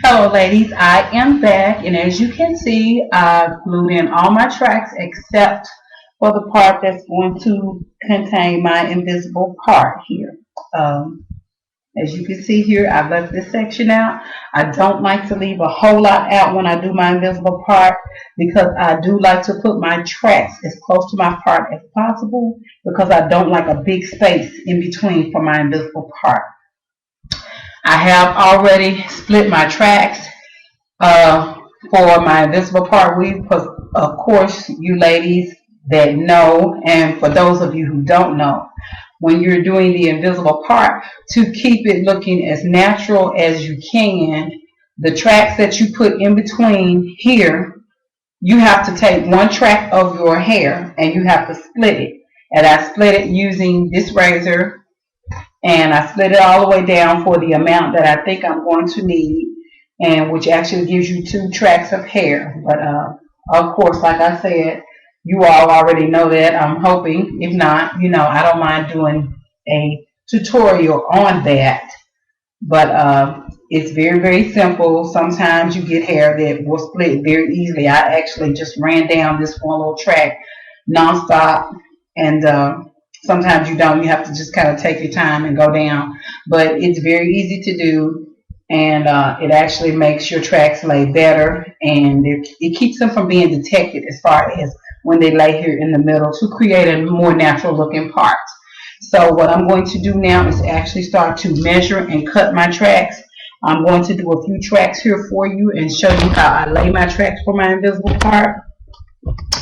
Hello ladies, I am back, and as you can see, I've glued in all my tracks except for the part that's going to contain my invisible part here. Um, as you can see here, I've left this section out. I don't like to leave a whole lot out when I do my invisible part because I do like to put my tracks as close to my part as possible because I don't like a big space in between for my invisible part. I have already split my tracks uh, for my invisible part weave because, of course, you ladies that know, and for those of you who don't know, when you're doing the invisible part, to keep it looking as natural as you can, the tracks that you put in between here, you have to take one track of your hair and you have to split it. And I split it using this razor, and I split it all the way down for the amount that I think I'm going to need, and which actually gives you two tracks of hair. But of course, like I said, you all already know that. I'm hoping. If not, I don't mind doing a tutorial on that. But it's very, very simple. Sometimes you get hair that will split very easily. I actually just ran down this one little track nonstop, and sometimes you don't. You have to just kind of take your time and go down. But it's very easy to do, and it actually makes your tracks lay better, and it keeps them from being detected as far as when they lay here in the middle to create a more natural looking part. So what I'm going to do now is actually start to measure and cut my tracks. I'm going to do a few tracks here for you and show you how I lay my tracks for my invisible part.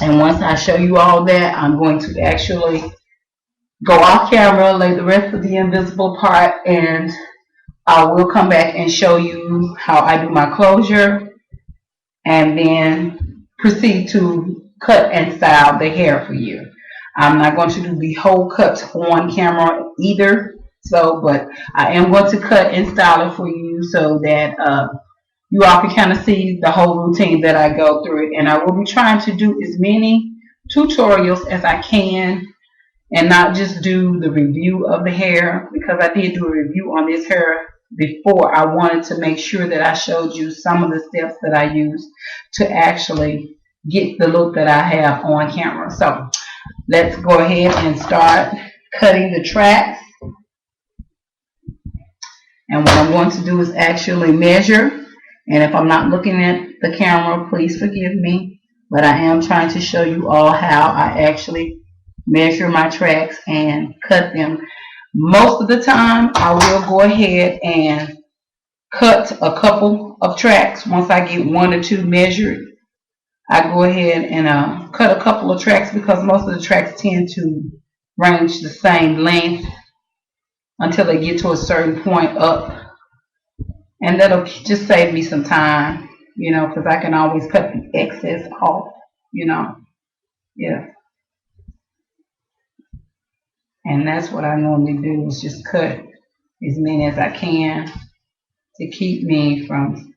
And once I show you all that, I'm going to actually go off camera, lay the rest of the invisible part, and I will come back and show you how I do my closure, and then proceed to cut and style the hair for you. I'm not going to do the whole cut on camera either, but I am going to cut and style it for you so that you all can kind of see the whole routine that I go through it. And I will be trying to do as many tutorials as I can and not just do the review of the hair, because I did do a review on this hair before. I wanted to make sure that I showed you some of the steps that I use to actually get the look that I have on camera. So let's go ahead and start cutting the tracks. And what I'm going to do is actually measure. And if I'm not looking at the camera, please forgive me. But I am trying to show you all how I actually measure my tracks and cut them. Most of the time, I will go ahead and cut a couple of tracks. Once I get one or two measured, I go ahead and cut a couple of tracks because most of the tracks tend to range the same length until they get to a certain point up. And that'll just save me some time, because I can always cut the excess off, yeah. And that's what I normally do, is just cut as many as I can to keep me from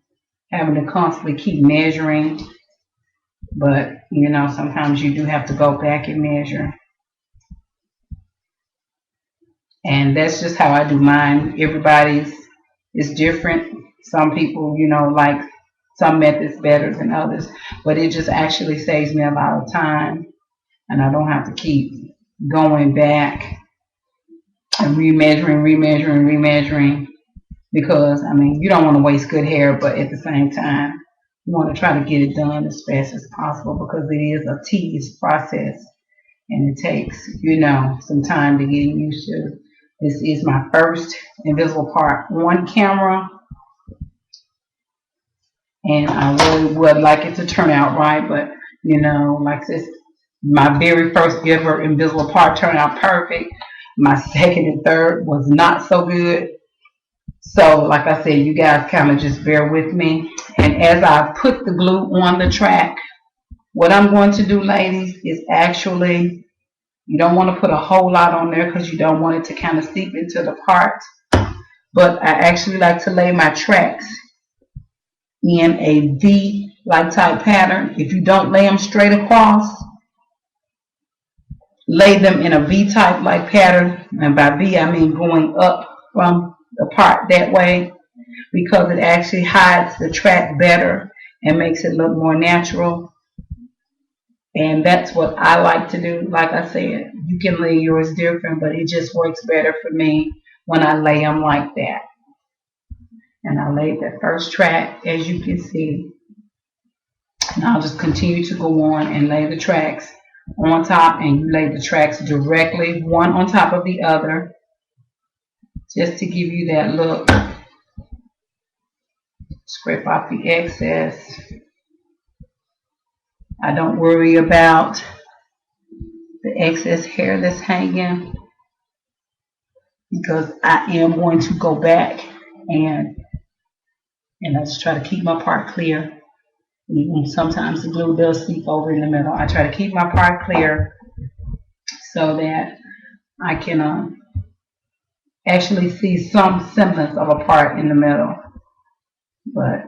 having to constantly keep measuring. But, sometimes you do have to go back and measure. And that's just how I do mine. Everybody's is different. Some people, like some methods better than others. But it just actually saves me a lot of time. And I don't have to keep going back and remeasuring. Because, you don't want to waste good hair, but at the same time, you want to try to get it done as fast as possible because it is a tedious process and it takes, some time to get used to. This is my first invisible part on camera, and I really would like it to turn out right, but like this, my very first ever invisible part turned out perfect. My second and third was not so good. So like I said, you guys kind of just bear with me. And as I put the glue on the track, what I'm going to do, ladies, is actually, you don't want to put a whole lot on there because you don't want it to kind of seep into the part. But I actually like to lay my tracks in a V-like type pattern. If you don't lay them straight across, lay them in a V-type like pattern. And by V, I mean going up from the part that way. because it actually hides the track better and makes it look more natural. And that's what I like to do. Like I said, you can lay yours different, but it just works better for me when I lay them like that. And I laid the first track, as you can see. And I'll just continue to go on and lay the tracks on top, and you lay the tracks directly one on top of the other, just to give you that look. Scrape off the excess. I don't worry about the excess hair that's hanging, because I am going to go back and I just try to keep my part clear. Even sometimes the glue does seep over in the middle. I try to keep my part clear so that I can actually see some semblance of a part in the middle. But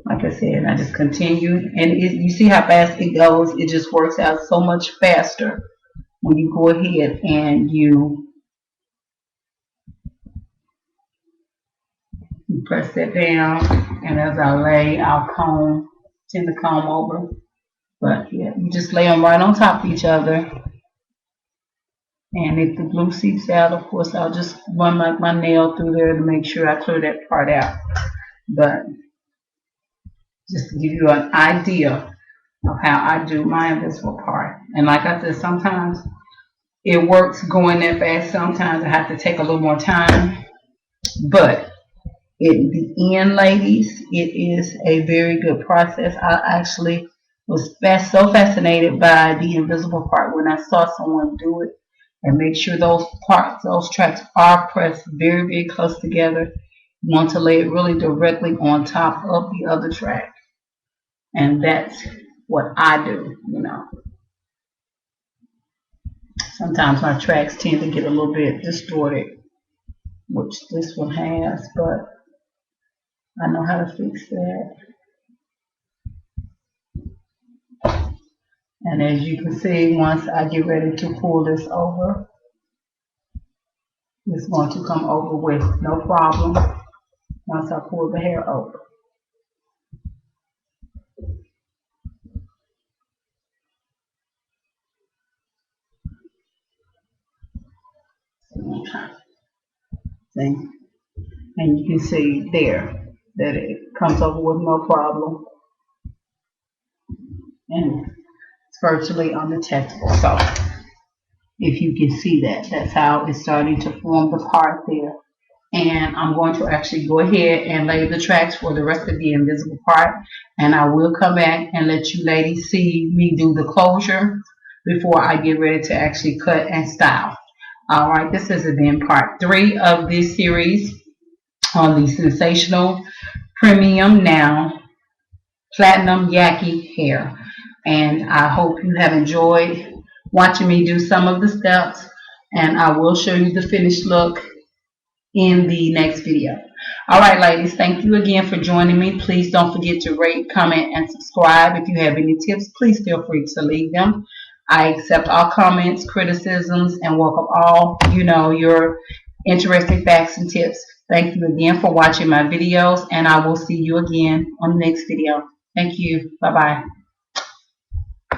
like I said, I just continue, and you see how fast it goes. It just works out so much faster when you go ahead and you press that down. And as I lay, I'll tend to comb over. But yeah, you just lay them right on top of each other. And if the glue seeps out, of course, I'll just run my nail through there to make sure I clear that part out. But just to give you an idea of how I do my invisible part. And like I said, sometimes it works going that fast. Sometimes I have to take a little more time. But in the end, ladies, it is a very good process. I actually was so fascinated by the invisible part when I saw someone do it, and make sure those tracks are pressed very, very close together. You want to lay it really directly on top of the other track. And that's what I do, you know. Sometimes my tracks tend to get a little bit distorted, which this one has, but I know how to fix that. And as you can see, once I get ready to pull this over, it's going to come over with no problem once I pull the hair over. See? And you can see there that it comes over with no problem. And it's virtually undetectable. So if you can see that, that's how it's starting to form the part there. And I'm going to actually go ahead and lay the tracks for the rest of the invisible part. And I will come back and let you ladies see me do the closure before I get ready to actually cut and style. Alright, this is then part 3 of this series on the Sensational Premium Now Platinum Yaki hair. And I hope you have enjoyed watching me do some of the steps, and I will show you the finished look in the next video. Alright, ladies, thank you again for joining me. Please don't forget to rate, comment, and subscribe. If you have any tips, please feel free to leave them. I accept all comments, criticisms, and welcome all, your interesting facts and tips. Thank you again for watching my videos, and I will see you again on the next video. Thank you. Bye-bye.